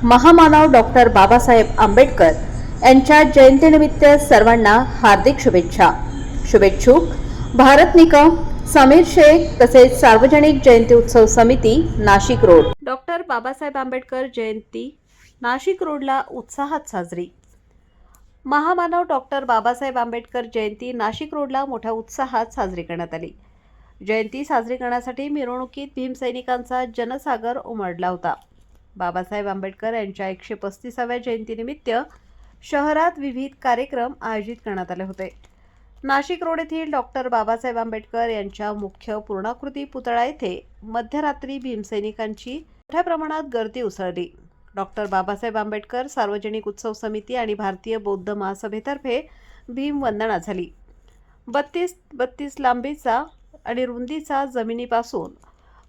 महामानव डॉक्टर बाबासाहेब आंबेडकर यांच्या जयंतीनिमित्त सर्वांना हार्दिक शुभेच्छा। शुभेच्छुक भारत निकम, समीर शेख तसेच सार्वजनिक जयंती उत्सव समिती नाशिक रोड। डॉक्टर बाबासाहेब आंबेडकर जयंती नाशिक रोडला उत्साहात साजरी। महामानव डॉक्टर बाबासाहेब आंबेडकर जयंती नाशिक रोडला मोठ्या उत्साहात साजरी करण्यात आली। जयंती साजरी करण्यासाठी मिरवणुकीत भीमसैनिकांचा जनसागर उमटला होता। बाबासाहेब आंबेडकर यांच्या 135व्या जयंतीनिमित्त शहरात विविध कार्यक्रम आयोजित करण्यात आले होते। नाशिक रोड येथील डॉक्टर बाबासाहेब आंबेडकर यांच्या मुख्य पूर्णाकृती पुतळा येथे मध्यरात्री भीमसैनिकांची मोठ्या प्रमाणात गर्दी उसळली। डॉक्टर बाबासाहेब आंबेडकर सार्वजनिक उत्सव समिती आणि भारतीय बौद्ध महासभेतर्फे भीमवंदना झाली। 32 लांबीचा आणि रुंदीचा जमिनीपासून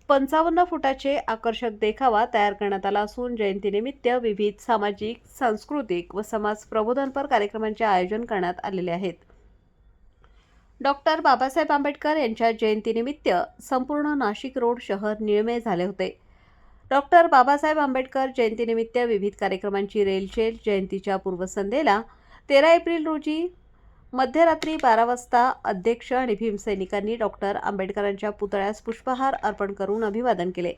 55 फुटाचे आकर्षक देखावा तयार करण्यात आला असून जयंतीनिमित्त विविध सामाजिक, सांस्कृतिक व समाज प्रबोधनपर कार्यक्रमांचे आयोजन करण्यात आलेले आहेत। डॉक्टर बाबासाहेब आंबेडकर यांच्या जयंतीनिमित्त संपूर्ण नाशिक रोड शहर निळमे झाले होते। डॉक्टर बाबासाहेब आंबेडकर जयंतीनिमित्त विविध कार्यक्रमांची रेलचेल जयंतीच्या पूर्वसंध्येला 13 एप्रिल रोजी मध्यरात्री 12 वाजता अध्यक्ष आणि भीमसैनिकांनी डॉक्टर आंबेडकरांच्या पुतळ्यास पुष्पहार अर्पण करून अभिवादन केले।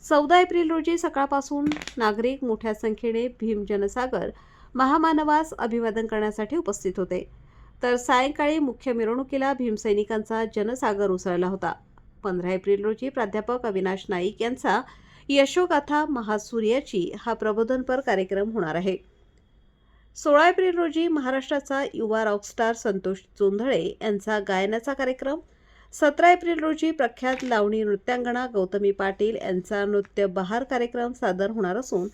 14 एप्रिल रोजी सकाळपासून नागरिक मोठ्या संख्येने भीम जनसागर महामानवास अभिवादन करण्यासाठी उपस्थित होते, तर सायंकाळी मुख्य मिरवणुकीला भीमसैनिकांचा जनसागर उसळला होता। 15 एप्रिल रोजी प्राध्यापक अविनाश नाईक यांचा यशोगाथा महासूर्याची हा प्रबोधनपर कार्यक्रम होणार आहे। 16 एप्रिल रोजी महाराष्ट्राचा युवा रॉकस्टार संतोष जोंधळे यांचा गायनाचा कार्यक्रम। 17 एप्रिल रोजी प्रख्यात लावणी नृत्यांगना गौतमी पाटील यांचा नृत्य बहार कार्यक्रम सादर होणार असून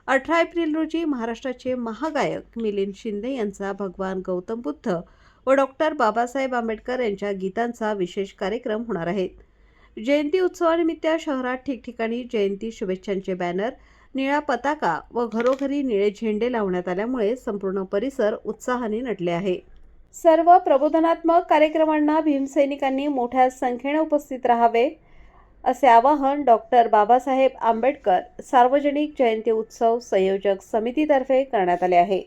18 एप्रिल रोजी महाराष्ट्राचे महागायक मिलिंद शिंदे यांचा भगवान गौतम बुद्ध व डॉक्टर बाबासाहेब आंबेडकर यांच्या गीतांचा विशेष कार्यक्रम होणार आहेत। जयंती उत्सवानिमित्त शहरात ठिकठिकाणी जयंती शुभेच्छांचे बॅनर, निळा पताका व घरोघरी निळे झेंडे लावण्यात आल्यामुळे संपूर्ण परिसर उत्साहाने नटले आहे। सर्व प्रबोधनात्मक कार्यक्रमांना भीमसैनिकांनी मोठ्या संख्येने उपस्थित राहावे असे आवाहन डॉक्टर बाबासाहेब आंबेडकर सार्वजनिक जयंती उत्सव संयोजक समितीतर्फे करण्यात आले आहे।